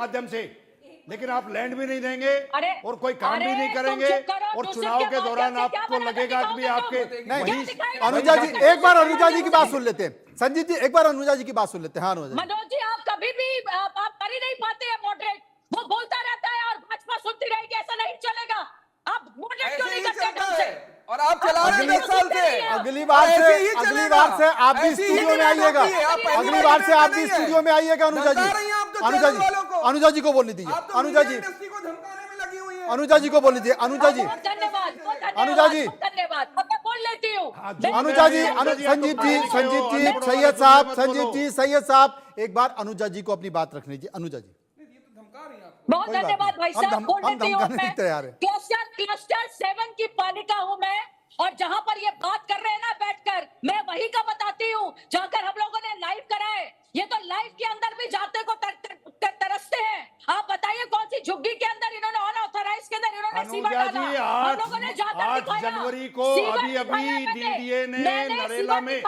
माध्यम से, लेकिन आप लैंड भी नहीं देंगे और कोई काम भी नहीं करेंगे और चुनाव के दौरान आपको लगेगा कि भी आपके नहीं। अनुजा जी एक बार अनुजा जी की बात सुन लेते हैं। संजीव जी एक बार अनुजा जी की बात सुन लेते हैं। हाँ अनुजा जी। मनोज जी आप कभी भी आप कर ही नहीं पाते हैं मॉडरेट, वो बोलता रहता है और भाजपा सुनती रहेगी, ऐसा नहीं चलेगा। आप मॉडरेट क्यों नहीं करते ढंग से? और आप चला रहे हैं 10 साल से। अगली बार से आप भी स्टूडियो में आइएगा। अगली बार से आप भी स्टूडियो में आइएगा। अनुजा जी अनुजा जी को बोलने दीजिए। अनुजा जी अनुजा जी को बोल दीजिए। अनुजा जी धन्यवाद अनुजा जी धन्यवाद, मैं बोल लेती हूँ। अनुजा जी संजीव जी सैयद साहब, संजीव जी सैयद साहब एक बार अनुजा जी को अपनी बात रखने दीजिए। अनुजा जी बहुत धन्यवाद भाई साहब, बोल देती हूँ मैं। तैयार है। क्लस्टर 7 की पालिका हूँ मैं, और जहां पर ये बात कर रहे हैं ना बैठकर, मैं वही का बताती हूँ जाकर हम लोगों ने लाइव कराए। ये तो लाइव के अंदर भी जाते को तरसते हैं। आप बताइए कौन सी झुग्गी के अंदर इन्होंने अनऑथराइज के अंदर इन्होंने सीवर डाला? हम लोगों ने जाकर 8 जनवरी को अभी डीडीए ने नरेला में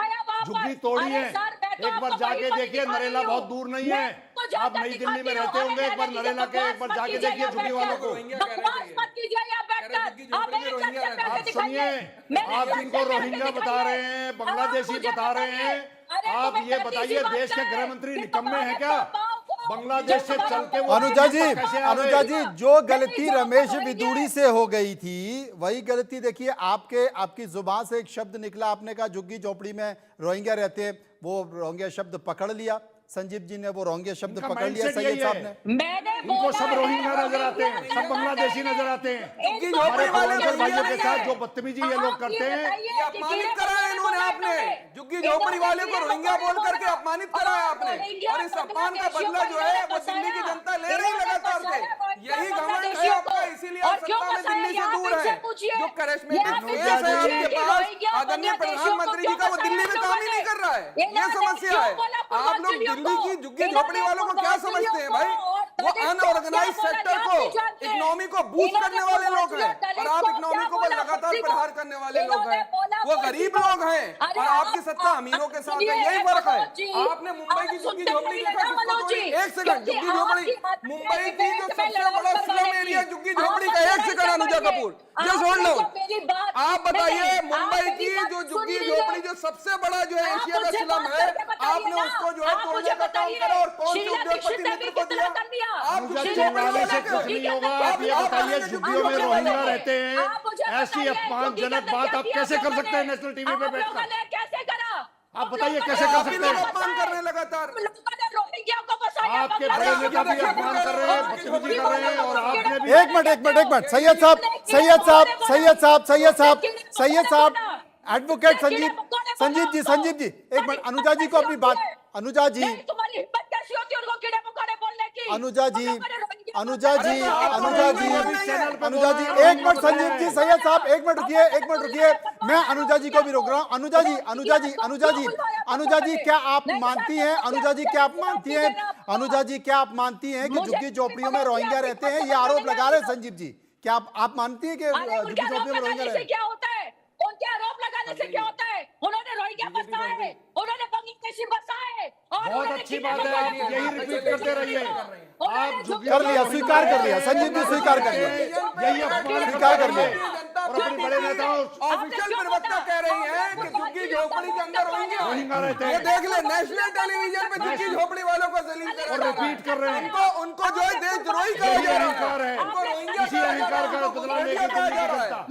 झुग्गी तोड़ी है। एक बार जाके देखिए, नरेला बहुत दूर नहीं है। आप नई दिल्ली में रहते होंगे, एक बार नरेला के एक बार जाके देखिए झुग्गी वालों को। आप सुनिए, आप जिनको रोहिंग्या बता रहे हैं, बांग्लादेशी बता रहे हैं, आप ये बताइए देश के गृह मंत्री निकम्मे हैं क्या? बांग्लादेश से चल के अनुजा जी जो गलती रमेश विदुड़ी से हो गई थी वही गलती देखिए आपकी जुबान से एक शब्द निकला, आपने कहा झुग्गी झोपड़ी में रोहिंग्या रहते हैं, वो रोहिंग्या शब्द पकड़ लिया। संजीव जी ने वो रोहिंग्या शब्द पकड़ लिया, सैयद साहब ने। उनको सब रोहिंग्या नजर आते हैं, सब बांग्लादेशी नजर आते हैं। हमारे पूर्वांचल भाइयों के साथ जो बदतमीजी ये लोग करते हैं, अपमानित करा है इन्होंने। आपने झुग्गी झोपड़ी वाले को रोहिंग्या बोल करके अपमानित करा है आपने, और इस अपमान का बदला जो है वो दिल्ली की जनता ले रही लगातार से। यही घमंड है आपका, इसीलिए आप सत्ता में दिल्ली से दूर है। जो करिश्मेटिक फेस है आपके पास आदरणीय प्रधानमंत्री जी का, वो दिल्ली में काम ही नहीं कर रहा है। ये समस्या है। आप लोग दिल्ली की झुग्गी झोपड़ी वालों को क्या समझते हैं भाई? वो अनऑर्गेनाइज सेक्टर को, इकोनॉमी को बूस्ट करने वाले लोग हैं, और आप इकोनॉमी को लगातार प्रहार करने वाले लोग हैं। वो गरीब लोग हैं और आपकी सत्ता अमीरों के साथ है, यही फर्क है। आपने मुंबई की झुग्गी झोपड़ी देखा, एक सेकंड, झुग्गी झोपड़ी मुंबई की जो सबसे बड़ा स्लम एरिया झुग्गी झोपड़ी का, एक second Anuja Kapoor just hold on. आप बताइए मुंबई की जो झुग्गी झोपड़ी जो सबसे बड़ा जो है एशिया का स्लम है, आपने उसको जो है तोड़ने का काम करा, और कौन से उद्योगपति मित्र को दिया? आप वाले से कुछ नहीं होगा। आप ये बताइए झुग्गियों में रोहिंग्या रहते हैं, ऐसी अपमानजनक बात आप कैसे कर सकते हैं नेशनल टीवी पे बैठकर? कैसे करा? आप बताइए कैसे कर सकते हैं? अपमान कर रहे हैं लगातार। आपके बड़े नेता भी अपमान कर रहे हैं, बदतमीजी कर रहे हैं, और आपने भी। एक मिनट सैयद साहब एडवोकेट संजीव जी एक मिनट। अनुजा जी को अपनी बात, अनुजा जी तुम्हारी हिम्मत कैसी होती है उनको कीड़े मकोड़े बोलने की? अनुजा जी एक मिनट। संजीव जी सैयद साहब एक मिनट रुकिए। मैं अनुजा जी को भी रोक रहा हूँ। अनुजा जी क्या आप मानती हैं? अनुजा जी क्या आप मानती हैं कि झुग्गी झोपड़ियों में रोहिंग्या रहते हैं? ये आरोप लगा रहे हैं संजीव जी। क्या आप मानती हैं कि झुग्गी झोपड़ियों में रोहिंग्या रहते हैं? क्या होता है? उनके आरोप लगाने से क्या होता है? उन्होंने रोहिंग्या बसाए, उन्होंने बांग्लादेशी बसाए। बहुत अच्छी बात है, आप यही रिपीट करते रहिए। आप कर लिया, स्वीकार कर लिया संजीव जी, स्वीकार कर लिया, यही अपमान स्वीकार कर लिया। और अपने बड़े नेताओं ऑफिशियल प्रवक्ता कह रही है कि झुग्गी झोपड़ी के अंदर रोहिंग्या रहते ये हैं। देख ले, नेशनल टेलीविजन पे झुग्गी झोपड़ी वालों को जलील कर और रिपीट कर रहे हैं। उनको जो है देशद्रोही कहा यही जा रहा अहंकार है, है। इसी अहंकार का बदला लेगी दिल्ली की जनता।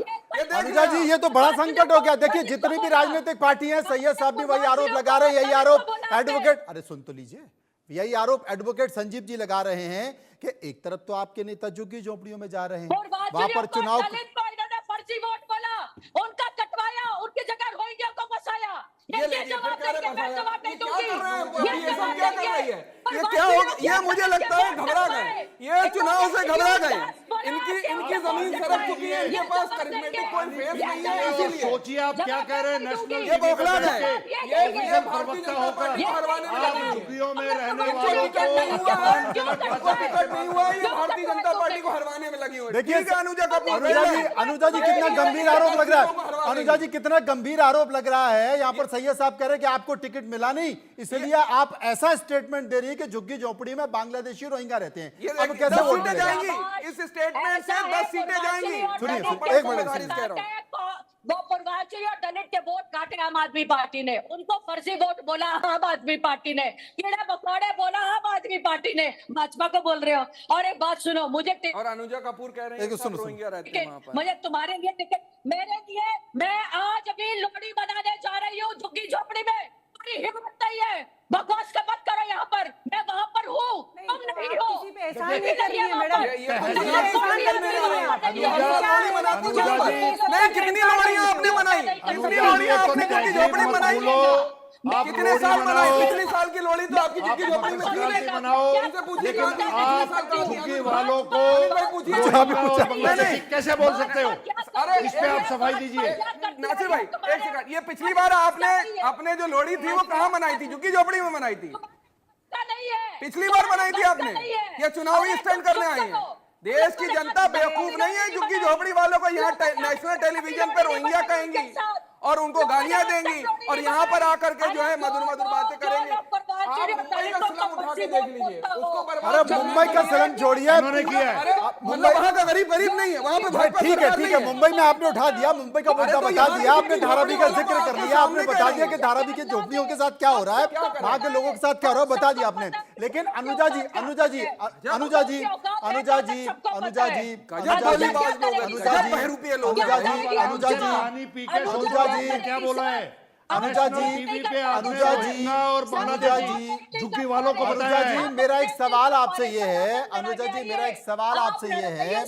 अनुजा जी ये तो बड़ा संकट हो गया। देखिए जितनी भी राजनीतिक पार्टी हैं, सैयद साहब भी वही आरोप लगा रहे हैं, यही आरोप एडवोकेट, अरे सुन तो लीजिए, यही आरोप एडवोकेट संजीव जी लगा रहे हैं कि एक तरफ तो आपके नेता झुग्गी झोपड़ियों में जा रहे हैं, वहां पर चुनाव फर्जी वोट बोला, उनका कटवाया, उनकी जगह रोहिंग्या को बसाया। ये क्या होगा? ये मुझे लगता है घबरा गए, ये चुनाव से घबरा गए। इनकी जमीन सरक चुकी है, इनके पास करिश्मेटिक कोई फेस नहीं है, इसीलिए सोचिए आप क्या कह रहे हैं। नेशनल ये बौखला है, ये प्रवक्ता होकर आप झुग्गियों में रहने वालों को नहीं हुआ, ये भारतीय जनता पार्टी को हरवाने में लगी हुई। देखिए अनुजा कपूर, अनुजा जी कितना गंभीर आरोप लग रहा है। अनुजा जी कितना गंभीर आरोप लग रहा है। यहाँ पर सैयद साहब कह रहे हैं कि आपको टिकट मिला नहीं, इसलिए आप ऐसा स्टेटमेंट दे रही है कि झुग्गी झोपड़ी में बांग्लादेशी रोहिंग्या रहते हैं। अब कैसे वोट सीटें जाएंगी? इस स्टेटमेंट से 10 सीटें जाएंगी। सुनिए एक मिनट, वो पूर्वांचली और दलित के वोट काटे आम आदमी पार्टी ने, उनको फर्जी वोट बोला आम आदमी पार्टी ने, कीड़े मकोड़े बोला आम आदमी पार्टी ने, भाजपा को बोल रहे हो। और एक बात सुनो, मुझे और अनुजा कपूर कह रहे हैं सब रोहिंग्या रहते हैं वहां पर। मुझे तुम्हारे लिए टिकट, मेरे लिए, मैं आज अभी लोहड़ी बनाने जा रही हूँ झुग्गी झोपड़ी में। बड़ी हिम्मत नहीं है, बकवास का मत करो यहाँ पर, मैं वहां पर हूँ, तुम नहीं हो। किसी पे एहसान नहीं कर रही है मैडम, कितनी लोहड़ियां आपने बनाई, कितनी लोहड़ियां आपने झुग्गी झोपड़ी बनाई, कितने साल बनाई, कितने साल की लोहड़ी तो आपकी झुग्गी झोपड़ी में थी। बनाओ, लेकिन आप झुग्गी वालों को कैसे बोल सकते हो? अरे इस पे आप सफाई दीजिए। नासिर भाई एक सेकंड, ये पिछली बार आपने जो लोहड़ी थी वो कहाँ मनाई थी? झुग्गी झोपड़ी में मनाई थी। नहीं है, पिछली बार बनाई थी आपने, ये चुनावी स्टंट करने आई है। देश की जनता बेवकूफ नहीं है। झुग्गी झोपड़ी वालों को यहाँ नेशनल टेलीविजन पर रोहिंग्या कहेंगी और उनको गालियां देंगी और यहाँ पर आकर के जो है मधुर मधुर बातें करेंगे। आप मुंबई का सलम उठा के देख लीजिए, उसको बर्बाद। अरे मुंबई का सलम छोड़िए, उन्होंने किया है। अरे मुंबई वहाँ का गरीब नहीं है, वहाँ पे ठीक है, मुंबई में आपने उठा दिया, मुंबई का मुद्दा बता दिया आपने, धारावी का जिक्र कर लिया आपने, बता दिया कि धारावी के झोपड़ियों के साथ क्या हो रहा है, वहाँ के लोगों के साथ क्या हो रहा है, बता दिया आपने। लेकिन अनुजा जी क्या बोला है अनुजा जी और बांग्लादेशी झुग्गी वालों को बताया है। मेरा एक सवाल आपसे ये है, अनुजा जी मेरा एक सवाल आपसे ये है,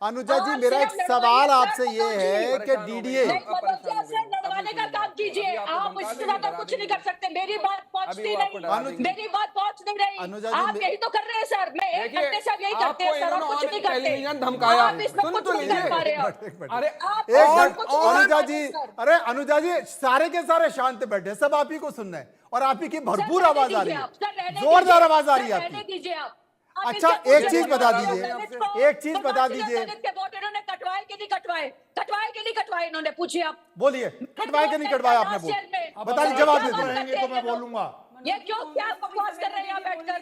अनुजा जी मेरा एक सवाल आपसे ये है कि डीडीए लड़वाने का काम कीजिए, आप इसके साथ कुछ नहीं कर सकते। मेरी बात पहुंचती नहीं, मेरी बात पहुंच नहीं रही, आप यही तो कर रहे हैं सर। मैं 1 घंटे से यही करते हैं सर, और कुछ नहीं करते। टेलीविजन धमकाया, आप इसमें कुछ नहीं कर पा रहे हो। अरे अरे अनुजा जी सारे के सारे शांत बैठे, सब आप ही को सुनना है और आप ही की भरपूर आवाज आ रही है, जोरदार आवाज आ रही है आपकी। अच्छा एक चीज बता दीजिए, एक चीज बता दीजिए, इन्होंने कटवाए कि नहीं कटवाए, कटवाए कि नहीं कटवाए, इन्होंने पूछिए आप बोलिए, कटवाए कि नहीं कटवाए आपने बोल बताइए, जवाब दे दीजिए। तो मैं बोलूंगा ये क्यों, क्या बकवास कर रहे हैं बैठकर?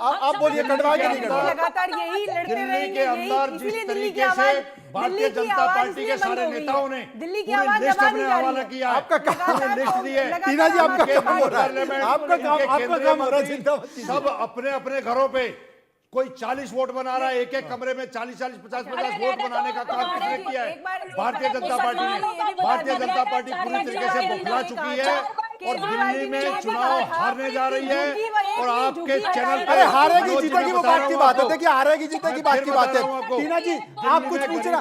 आप बोलिए कटवाए कि नहीं कटवाए। लगातार यही लड़ते दिल्ली के अंदर जिस तरीके से भारतीय जनता पार्टी के सारे नेताओं ने दिल्ली की पूरी आवाज लिस्ट दबा अपने दी जा हवाला रही किया, आपका काम लिस्ट दी है। टीना जी आपका काम हो रहा है, पार्लियामेंट आपका काम हो रहा है, चिंता मत कीजिए। सब अपने अपने घरों पे कोई 40 वोट बना रहा है, एक एक कमरे में 40-40, 50-50 वोट बनाने का काम किसने किया है? भारतीय जनता पार्टी ने। भारतीय जनता पार्टी पूरी तरीके से बौखला चुकी है और दिल्ली में चुनाव हारने जा रही है। और आपके चैनल अरे हारेगी जीतेगी वो बात की बात है, देखिए हारेगी जीतेगी बात की बात है। टीना जी आप कुछ पूछ रहे,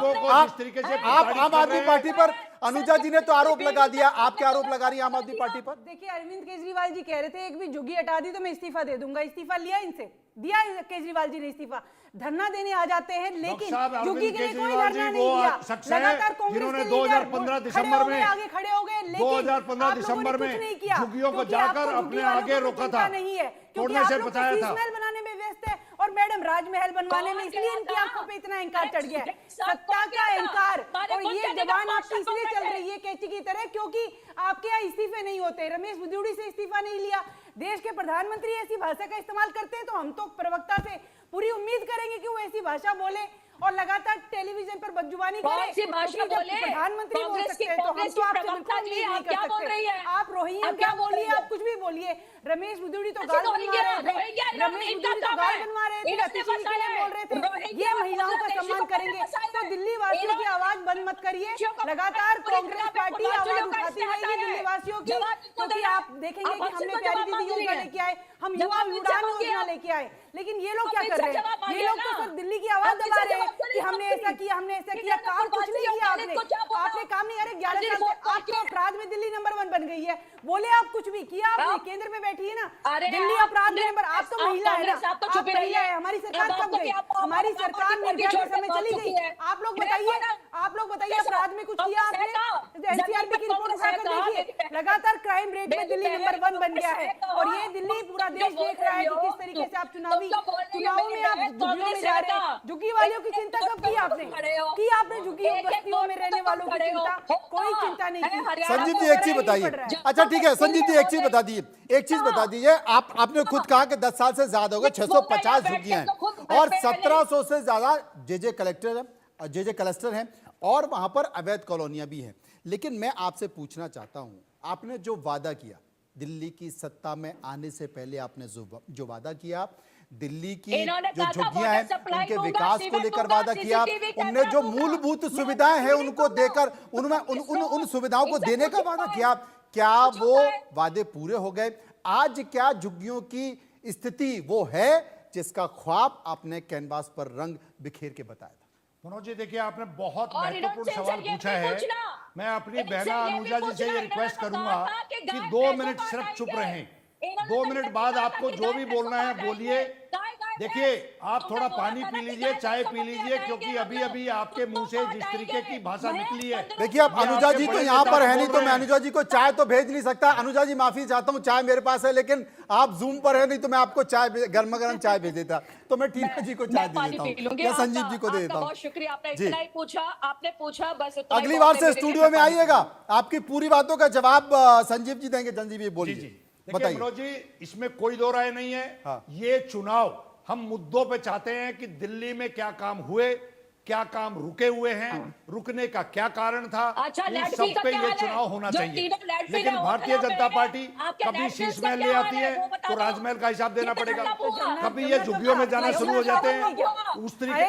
आप आम आदमी पार्टी पर, अनुजा जी ने तो आरोप लगा दिया, आप क्या आरोप लगा रही है आम आदमी पार्टी पर? देखिए अरविंद केजरीवाल जी कह रहे थे एक भी झुग्गी हटा दी तो मैं इस्तीफा दे दूंगा, इस्तीफा लिया इनसे, दिया केजरीवाल जी ने इस्तीफा। धरना देने आ जाते हैं लेकिन झुग्गी के लिए कोई धरना नहीं दिया। लगातार जिन्होंने 2015 दिसंबर में आगे खड़े हो गए, लेकिन 2015 दिसंबर में झुग्गियों को जाकर अपने आगे रोका था, नहीं है तोड़ने से बचाया था। बनाने में व्यस्त है और मैडम राजमहल बनवाने में, इसलिए इनकी आंखों पे इतना अहंकार चढ़ गया है, सत्ता का अहंकार। और ये जबान आपकी इसलिए चल रही है कैची की तरह क्योंकि आपके यहाँ इस्तीफे नहीं होते। रमेश बिदूड़ी से इस्तीफा नहीं लिया, देश के प्रधानमंत्री ऐसी भाषा का इस्तेमाल करते हैं तो हम तो प्रवक्ता से पूरी उम्मीद करेंगे कि वो ऐसी भाषा बोले और लगातार टेलीविजन पर बदजुबानी करे। प्रधानमंत्री बोल सकते हैं तो हम तो आपसे बिल्कुल नहीं कर सकते। आप रोहिंग्या क्या बोलिए, आप कुछ भी बोलिए। रमेश बिदूड़ी तो गाल बनवा रहे थे, रमेश बिदूड़ी तो गाल बनवा रहे थे, अतिशी के लिए बोल रहे थे ये महिलाओं का सम्मान करेंगे। तो दिल्ली वासियों की आवाज बंद मत करिए, लगातार कांग्रेस पार्टी आवाज उठाती रहेगी दिल्ली वासियों की, क्योंकि आप देखेंगे कि हमने प्यारी दीदी योजना लेके आए, हम युवा उड़ान योजना लेके आए, लेकिन ये लोग क्या कर रहे हैं? ये लोग तो सर दिल्ली की आवाज दबा रहे हैं कि हमने ऐसा किया, हमने ऐसा किया। काम कुछ नहीं किया आपने काम नहीं। अरे 11 साल से आपके अपराध में दिल्ली नंबर 1 बन गई है, बोले आप कुछ भी किया आपने, केंद्र में बैठी है ना दिल्ली अपराध में नंबर। आप तो महिला है ना, आप महिला है। हमारी सरकार कब गई? हमारी सरकार निर्भया के समय चली गई। आप लोग बताइए आप लोग बताइए, अपराध में कुछ किया आपने? एनसीआरबी की रिपोर्ट उठाकर देखिए, लगातार क्राइम रेट में दिल्ली नंबर 1 बन गया है। और ये दिल्ली पूरा देश देख रहा है कि किस तरीके से आप चुनावों में आप झुग्गियों में जा रहे हैं। झुग्गी वालियों की चिंता कब की आपने? झुग्गी बस्तियों में रहने वालों की चिंता? कोई चिंता नहीं की। संजीव जी एक चीज बताइए। अच्छा ठीक है संजीव जी, एक चीज बता दीजिए, एक चीज बता दीजिए, आपने खुद कहा कि 10 साल से ज्यादा हो गए, 650 झुग्गियां हैं और 1700 से ज्यादा जेजे क्लस्टर हैं और वहां पर अवैध कॉलोनियां भी हैं। लेकिन मैं आपसे पूछना चाहता हूं, आपने जो वादा किया दिल्ली की सत्ता में आने से पहले, आपने जो वादा किया दिल्ली की जो झुग्गियां हैं उनके विकास को लेकर वादा किया, उनने जो मूलभूत सुविधाएं हैं उनको देकर उनमें उन सुविधाओं को देने का वादा किया, क्या वो वादे पूरे हो गए? आज क्या झुग्गियों की स्थिति वो है जिसका ख्वाब आपने कैनवास पर रंग बिखेर के बताया था? मनोज जी देखिए, आपने बहुत महत्वपूर्ण सवाल पूछा है। मैं अपनी बहना अनुजा जी से ये रिक्वेस्ट करूंगा कि 2 मिनट सिर्फ चुप रहें। 2 मिनट बाद आपको जो भी बोलना है बोलिए। देखिए आप थोड़ा पानी पी लीजिए, चाय पी लीजिए, क्योंकि अभी अभी आपके मुंह से जिस तरीके की भाषा निकली है। देखिए अब अनुजा जी तो यहाँ पर है नहीं, तो मैं अनुजा जी को चाय तो भेज नहीं सकता। अनुजा जी माफी चाहता हूँ, चाय मेरे पास है लेकिन आप जूम पर है नहीं, तो मैं आपको चाय गर्मा गर्म चाय भेज देता। तो मैं टीना जी को चाय दे देता हूँ या संजीव जी को दे देता हूँ। बहुत शुक्रिया, आपने इतना ही पूछा, आपने पूछा बस। अगली बार से स्टूडियो में आइएगा, आपकी पूरी बातों का जवाब संजीव जी देंगे। संजीव जी बोलिए, बताइए। मनोज जी इसमें कोई दो राय नहीं है। हाँ। ये चुनाव हम मुद्दों पे चाहते हैं कि दिल्ली में क्या काम हुए, क्या काम रुके हुए हैं, रुकने का क्या कारण था, इन सब पे ये चुनाव होना चाहिए। लेकिन भारतीय जनता पार्टी कभी शीश महल ले आती है तो राजमहल का हिसाब देना पड़ेगा, कभी ये झुग्गियों में जाना शुरू हो जाते हैं उस तरीके।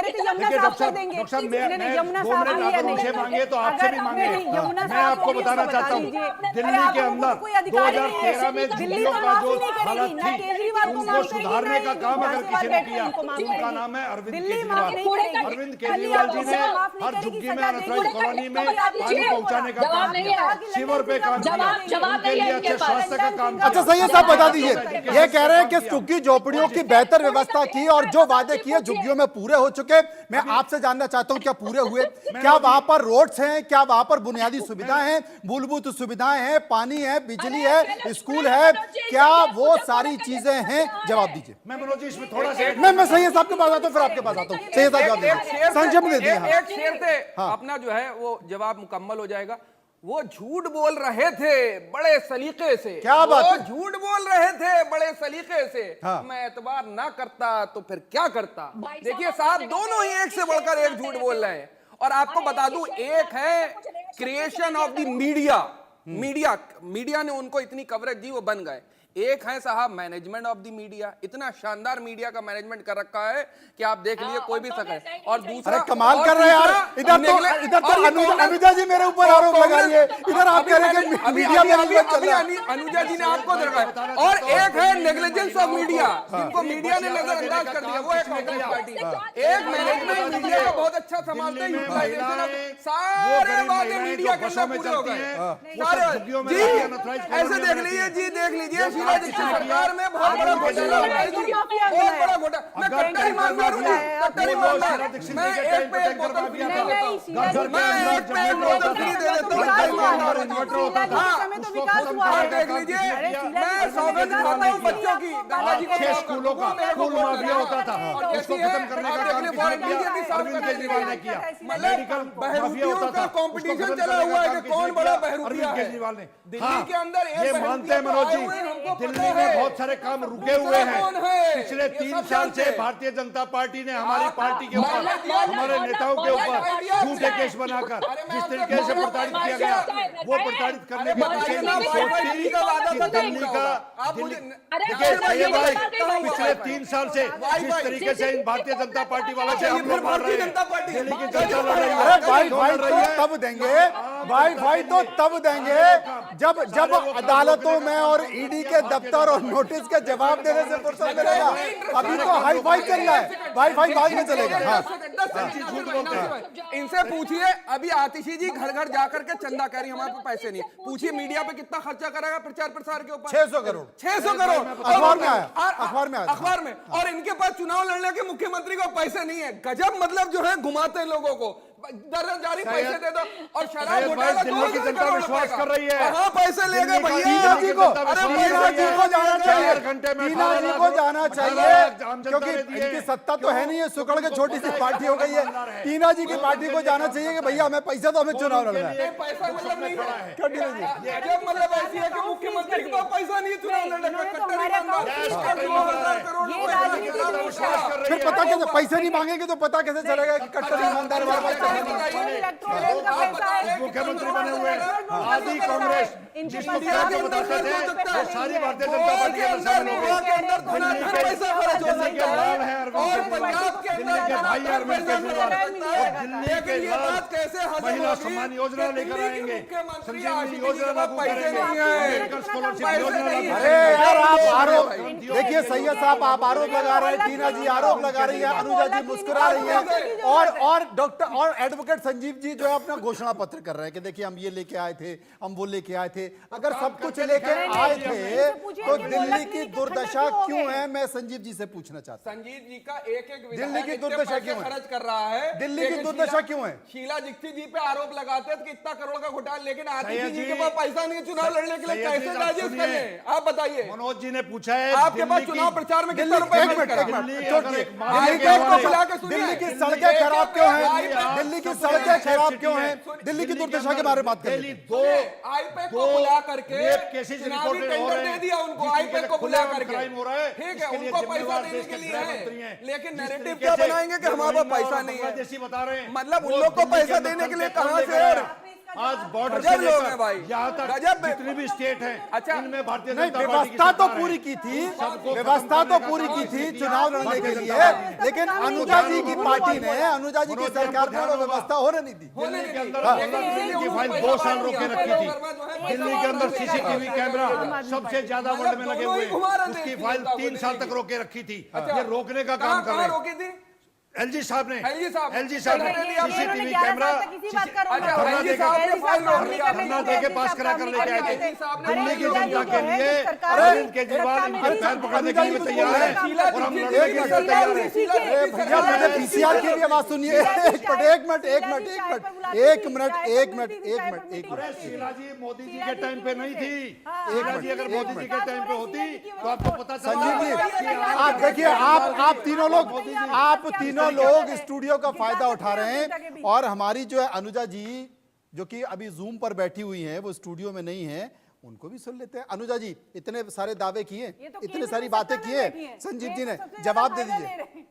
देखिए डॉक्टर साहब, मैं 2 मिनट अगर उनसे मांगे तो आपसे भी मांगे। मैं आपको बताना चाहता हूँ दिल्ली के अंदर 2013 में झुग्गियों का जो हालत थी उनको सुधारने का काम अगर किसी ने किया तो उनका नाम है अरविंद केजरीवाल। अरविंद केजरीवाल जी ने हर झुग्गी में अनथराइज्ड कॉलोनी में पानी पहुंचाने का काम किया, सीवर पे काम किया, उनके लिए अच्छे स्वास्थ्य का काम किया। अच्छा सही साहब बता दीजिए, ये कह रहे हैं कि झुग्गी झोपड़ियों की बेहतर व्यवस्था की और जो वादे किए झुग्गियों में पूरे हो चुके। मैं आपसे जानना चाहता हूं क्या पूरे हुए? क्या वहां पर रोड्स हैं, क्या वहां पर बुनियादी सुविधाएं हैं, मूलभूत सुविधाएं हैं, पानी है, बिजली है, स्कूल है, क्या वो सारी चीजें हैं? जवाब दीजिए। मैं मनोज जी इसमें थोड़ा सा मैं सही साहब के पास आता हूं, फिर आपके पास आता हूं। सही साहब एक शेर से हाँ। अपना जो है वो जवाब मुकम्मल हो जाएगा। वो झूठ बोल रहे थे बड़े सलीके से। क्या बात है? झूठ बोल रहे थे बड़े सलीके से। हाँ। मैं एतबार ना करता तो फिर क्या करता। देखिए साहब, दोनों ही एक से बढ़कर एक झूठ बोल रहे हैं। और आपको बता दूं, एक है क्रिएशन ऑफ द मीडिया ने उनको इतनी कवरेज दी, वो बन गए। एक है साहब मैनेजमेंट ऑफ द मीडिया, इतना शानदार मीडिया का मैनेजमेंट कर रखा है कि आप देख लिए कोई भी सके। और दूसरा कमाल कर रहे हैं यार, इधर तो अनुजा जी मेरे ऊपर आरोप लगा रही है, इधर आप कह रहे हैं कि मीडिया मैनेजमेंट चल रहा है। अनुजा जी ने आपको दिखाया। और एक है नेग्लिजेंस ऑफ मीडिया, जिनको मीडिया ने नजरअंदाज कर दिया, वो एक कांग्रेस पार्टी। एक मैनेजमेंट मीडिया का बहुत अच्छा संभालते हैं, यूटिलाइजेशन सारे वादे मीडिया के अंदर पूरे हो गए। जी ऐसे देख लीजिए, जी देख लीजिए सरकार में बहुत बड़ा घोटाला हुआ है, बहुत बड़ा घोटाला। मैं कट्टर ईमानदार हूं, कट्टर ईमानदार। मैं एक पे एक बोतल फ्री दे देता हूं, मैं एक पे एक बोतल फ्री दे देता हूं। आप देख लीजिए, मैं सौगात खाता हूं बच्चों की, दादाजी को 6 स्कूलों का स्कूल माफिया होता था, उसको खत्म करने का काम अरविंद केजरीवाल ने किया। मेडिकल माफिया होता था, कंपटीशन चला हुआ है कि कौन बड़ा बहरूपिया है। केजरीवाल ने दिल्ली के अंदर ये मानते हैं मनोज जी, दिल्ली में बहुत सारे काम रुके हुए हैं। पिछले 3 साल से भारतीय जनता पार्टी ने हमारी पार्टी के ऊपर, हमारे नेताओं के ऊपर झूठे केस बनाकर जिस तरीके से प्रताड़ित किया गया, वो प्रताड़ित करने के पीछे सोचती दिल्ली का देखिए भाई, पिछले 3 साल से जिस तरीके से इन भारतीय जनता पार्टी वालों से हम लोग मार रहे हैं, दिल्ली की जनता लड़ रही है। अरे वाई तो तब देंगे, वाई तो तब देंगे जब अदालतों में और ईडी के दफ्तर और नोटिस का जवाब देने से फुर्सत मिलेगा। अभी तो हाई फाई चल रहा है, वाई फाई बाद में चलेगा। इनसे पूछिए, अभी आतिशी जी घर घर जाकर के चंदा कह रही हमारे पास पैसे नहीं। पूछिए मीडिया पे कितना खर्चा करेगा प्रचार प्रसार के ऊपर? 600 करोड़ 600 करोड़ अखबार में आया, अखबार में। और इनके पास चुनाव लड़ने के मुख्यमंत्री को पैसे नहीं है। गजब, मतलब जो है घुमाते हैं लोगों को। जारी पैसे दे दो और शराब सैयद भाई, घोटाला दिल्ली की 2000 जनता करोड़ विश्वास रुपए कर रही है। कहाँ पैसे ले गए भैया? टीना जी को टीना जी को जाना चाहिए, 4 घंटे में टीना 18 जी लाख को लोग जाना 18 चाहिए, लाख आम जनता क्योंकि ने दिए। इनकी सत्ता तो है नहीं है, सुकड़ के छोटी सी पार्टी हो गई है। टीना जी की पार्टी को जाना चाहिए कि भैया हमें पैसा तो हमें चुनाव लड़ना है। पैसा मतलब नहीं है क्या टीना जी? जब मतलब ऐसी है कि मुख्यमंत्री के पास पैसा नहीं है चुनाव लड़ने का, कट्टर ईमानदार 2000 करोड़ ये रुपए राजनीति का की विश्वास कर रही फिर है। पता कैसे, पैसे नहीं मांगेंगे तो पता कैसे चलेगा कि कट्टर ईमानदार हमारे पास पैसे नहीं है? इलेक्ट्रोल का पैसा है, मुख्यमंत्री बने हुए आदि कांग्रेस इनके जिसको पास क्या आदि बताते थे कांग्रेस वो सारी भारतीय जनता पार्टी के शामिल हो गोवा के गए। अंदर तो ना दिल्ली धन पैसा खर्च हो दिल्ली के सकता लाल है है अरविंद और केजरीवाल, पंजाब के दिल्ली के भाई अंदर अरविंद केजरीवाल और दिल्ली के लेकिन ये लाल बात कैसे हजम महिला होगी सम्मान योजना कि लेकर दिल्ली के आएंगे, मुख्यमंत्री संजीवनी आशिकी जी योजना के पास लागू पैसे करेंगे, नहीं है। अमेरिकन स्कॉलरशिप पैसे योजना नहीं लागू है। अरे यार आप भाई। आरोप देखिए, सैयद साहब आप आरोप लगा रहे हैं, टीना जी आरोप लगा रही है, अनुजा जी मुस्कुरा रही है और डॉक्टर और एडवोकेट संजीव जी जो है अपना घोषणा पत्र कर रहे हैं कि देखिए हम ये लेके आए थे, हम वो लेके आए थे। अगर सब कुछ लेके आए थे तो दिल्ली की दुर्दशा क्यों है, मैं संजीव जी से पूछना चाहता हूं। संजीव जी का एक दिल्ली की दुर्दशा क्यों है? खर्च कर रहा है। दिल्ली की लेकिन दुर्दशा क्यों है? शीला दीक्षित जी पे आरोप लगाते हैं कि इतना करोड़ का घोटाला, लेकिन आतिशी सैयद जी जी, के पास पैसा नहीं है चुनाव लड़ने के लिए, सैयद जी, कैसे आप राजेश सुनिए। करें? आप बताइए, मनोज जी ने पूछा है आपके पास दिल्ली चुनाव की प्रचार में दिल्ली कितना रुपए एक खर्च मिनट करा? एक मिनट दिल्ली छोड़िए, अगर एक बात दिल्ली कहने के वाले- बुला के सुनिए। दिल्ली की दिल्ली सड़कें के खराब क्यों हैं, आईपैक दिल्ली की सबसे सड़कें सेफ खराब सिटी क्यों है। हैं, दिल्ली की दिल्ली के दुर्दशा के अंदर बारे में बात डेली करें। दो आईपैक को बुला करके रेप केसेस चुनावी रिपोर्टेड हो टेंडर रहे दे हैं, दिया उनको, जिसकी आईपैक वजह को बुला खुलेआम करके। क्राइम हो रहा है। ठीक है, इसके लिए उनको पैसा जिम्मेवार देने देश के के लिए गृह है, मंत्री हैं। लेकिन जिस नैरेटिव तरीके क्या से बनाएंगे कि ये हमारे पास रोहिंग्या पैसा और नहीं है। बांग्लादेशी बता रहे हैं, मतलब उन वो लोग को दिल्ली के पैसा अंदर देने के लिए चलते कहां कौन से लेकर और आया? आज बॉर्डर गजब से लोग हैं लेकर भाई। यहाँ तक गजब। जितनी भी स्टेट हैं, अच्छा। इनमें भारतीय नहीं, जनता पार्टी की व्यवस्था तो सरकार है। पूरी की थी, सबको व्यवस्था खत्म तो करने पूरी का की काम थी किया। चुनाव लड़ने के भारतीय लिए, जनता पार्टी। लेकिन अनुजा जी की पार्टी ने, अनुजा जी की सरकार ने वो व्यवस्था होने नहीं दी। दिल्ली के अंदर हाँ। दिल्ली की फाइल 2 साल रोक के रखी थी। दिल्ली के अंदर सीसीटीवी कैमरा सबसे ज्यादा वर्ल्ड में लगे हुए, उसकी फाइल 3 साल तक रोक के रखी थी। ये रोकने का काम कर रहे हैं रोकी थी? एलजी साहब ने एलजी साहब ने सीसीटीवी कैमरा धरना देके पास करा कर लेके आए थे। दिल्ली की जनता के लिए अरविंद केजरीवाल इनके पैर पकड़ने के लिए तैयार है और हम लड़ने के लिए तैयार हैं। अरे भैया मुझे पीसीआर की भी आवाज सुनिए, एक मिनट। अरे शीला जी मोदी जी के टाइम पे नहीं थी। शीला जी अगर मोदी जी के टाइम पे होती तो आपको पता चला। संजीव जी आप देखिए, आप तीनों लोग स्टूडियो का फायदा उठा रहे हैं और हमारी जो है अनुजा जी जो कि अभी जूम पर बैठी हुई हैं, वो स्टूडियो में नहीं है, उनको भी सुन लेते हैं। अनुजा जी इतने सारे दावे किए, इतने सारी बातें किए, संजीव जी ने जवाब दे दीजिए।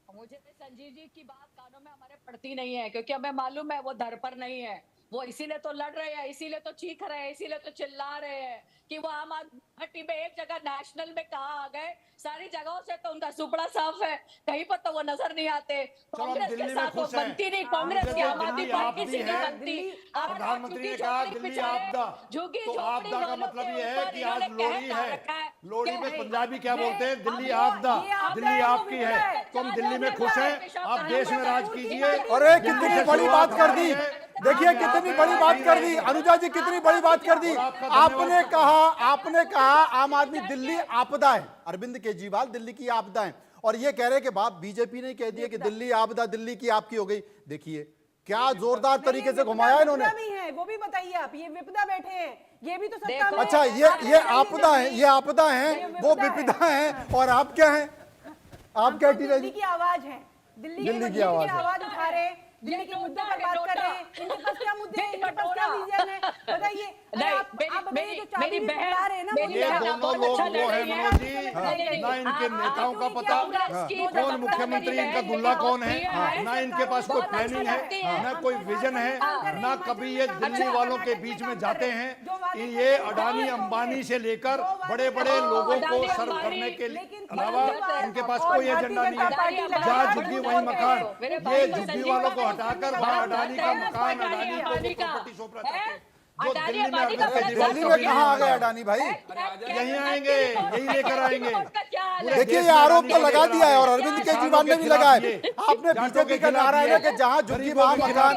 मुझे संजीव जी की बात कानों में हमारे पड़ती नहीं है, क्योंकि हमें मालूम है वो दर पर नहीं है। वो इसीलिए तो लड़ रहे हैं, इसीलिए तो चीख रहे हैं, इसीलिए तो चिल्ला रहे हैं कि वो आम आदमी पार्टी में एक जगह नेशनल में कहाँ आ गए। सारी जगहों से तो उनका सुपड़ा साफ है, कहीं पर तो वो नजर नहीं आते। कांग्रेस के साथ वो बनती नहीं, कांग्रेस की आम आदमी पार्टी से नहीं बनती। प्रधानमंत्री ने कहा दिल्ली आपदा, तो आपदा का मतलब ये है कि आज लोहड़ी है। लोहड़ी में पंजाबी क्या बोलते हैं? दिल्ली आपदा, दिल्ली आपकी है। तो हम दिल्ली में खुश हैं, आप देश में राज कीजिए। अरे कितनी बड़ी बात कर दी, देखिए कितनी बड़ी बात कर दी अनुजा जी, कितनी बड़ी बात कर दी। आपने कहा आम आदमी दिल्ली आपदा है, अरविंद केजरीवाल दिल्ली की आपदा है, और ये कह रहे कि बाप बीजेपी ने कह दिया कि दिल्ली आपदा दिल्ली की आपकी हो गई। देखिए क्या जोरदार तरीके से घुमाया इन्होंने। वो भी बताइए आप, ये विपदा बैठे हैं, ये भी तो सत्ता में अच्छा ये आपदा है, ये आपदा है, वो विपदा है, और आप क्या हैं? आप क्या दिल्ली की आवाज है, दिल्ली की आवाज उठा रहे हैं, दिल्ली के मुद्दों पर बात कर रहे हैं। इनके पास क्या मुद्दे हैं, इनके पास क्या विजन है, बताइए। आप बताइए जो चाबी बता रहे हैं ना, ये दोनों लोग वो है मनोज जी, ना इनके नेताओं का पता, कौन मुख्यमंत्री इनका दुल्ला कौन है, ना इनके पास कोई प्लानिंग है, ना कोई विजन है, ना कभी ये दिल्ली वालों के बीच में जाते हैं। ये अडानी अंबानी से लेकर बड़े बड़े लोगों को सर्व करने के अलावा इनके पास कोई एजेंडा नहीं है। जहाँ झुग्गी वही मकान, ये झुग्गी वालों को हटाकर वहाँ अडानी का मकान, अडानी को प्रॉपर्टी सौंप रहा था। जो दिल्ली में अरविंद केजरीवाल दिल्ली में कहाँ आ गए अडानी भाई? यहीं आएंगे, यही लेकर आएंगे। देखिए ये आरोप तो लगा दिया है और अरविंद केजरीवाल ने भी लगाया। आपने बीजेपी का नारा है कि जहां झुग्गी वहां मकान,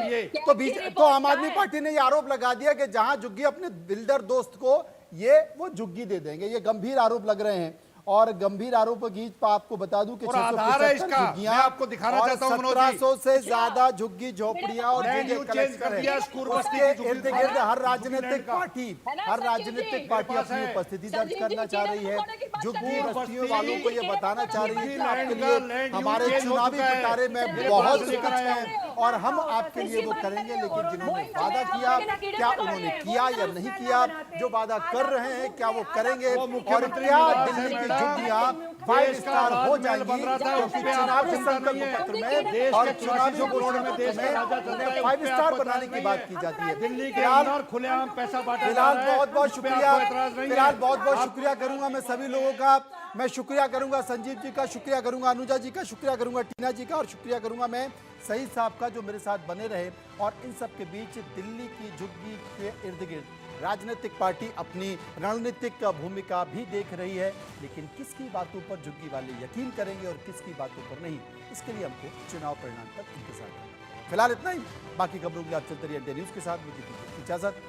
तो आम आदमी पार्टी ने ये आरोप लगा दिया कि जहां झुग्गी अपने बिल्डर दोस्त को वो झुग्गी दे देंगे। ये गंभीर आरोप लग रहे हैं और गंभीर आरोप की आपको बता दूं कि और आधार है 675 इसका। झुग्गियां मैं आपको दिखाना और चाहता हूं मनोज जी। 1700 से ज्यादा झुग्गी झोपड़ियां और लैंड जगह यूज चेंज कलेक्ट कर दिया, करें। स्कूल बस्ती उसके की झुग्गी इर्द गिर्द का। हर झुग्गी राजनीतिक लैंड का। पार्टी है ना, हर संजीव राजनीतिक जी? पार्टी मेरे पास अपनी है। उपस्थिति दर्ज संजीव जी, करना चाह रही है। कीड़े पकौड़े की बात झुग्गी कर रहे हैं। बस्तियों बस्ती वालों को ये कीड़े बताना चाह पकौड़े रही है की कि बात आपके लैंड लिए का लैंड यूज हमारे चेंज हो चुनावी चुका है। पिटारे में मेरे बहुत पास सी लेकर कुछ आए है हैं। और हम आपके लिए वो करेंगे, लेकिन जिन्होंने वादा किया क्या उन्होंने किया या नहीं किया, जो वादा कर रहे हैं क्या वो करेंगे, वो और मुख्यमंत्री क्या निवास है दिल्ली की मैडम। झुग्गियां 5 देश का स्टार हो राजमहल जाएंगी, बन रहा था, उस क्योंकि पे आपको चुनावी चिंता संकल्प नहीं है। पत्र देश में और के चुनावी 84 करोड़ में घोषणा देश पत्र का में राजा चलता है, 5 उस पे स्टार आपको बनाने एतराज की नहीं बात है। की जाती है। दिल्ली के फिलहाल अंदर खुलेआम पैसा बांटा जा फिलहाल रहा है, बहुत बहुत उस पे शुक्रिया, आपको एतराज नहीं है। फिलहाल बहुत बहुत आप- शुक्रिया करूंगा मैं सभी लोगों का। मैं शुक्रिया करूंगा संजीव जी का, शुक्रिया करूंगा अनुजा जी का, शुक्रिया करूंगा टीना जी का, और शुक्रिया करूंगा मैं सईद साहब का जो मेरे साथ बने रहे। और इन सब के बीच दिल्ली की झुग्गी के इर्द गिर्द राजनीतिक पार्टी अपनी रणनीतिक भूमिका भी देख रही है, लेकिन किसकी बातों पर झुग्गी वाले यकीन करेंगे और किसकी बातों पर नहीं, इसके लिए हमको चुनाव परिणाम तक इंतजार करना है। फिलहाल इतना ही, बाकी खबरों के लिए आप चलते रहिए इंडिया न्यूज के साथ। मुझे दीजिए इजाजत।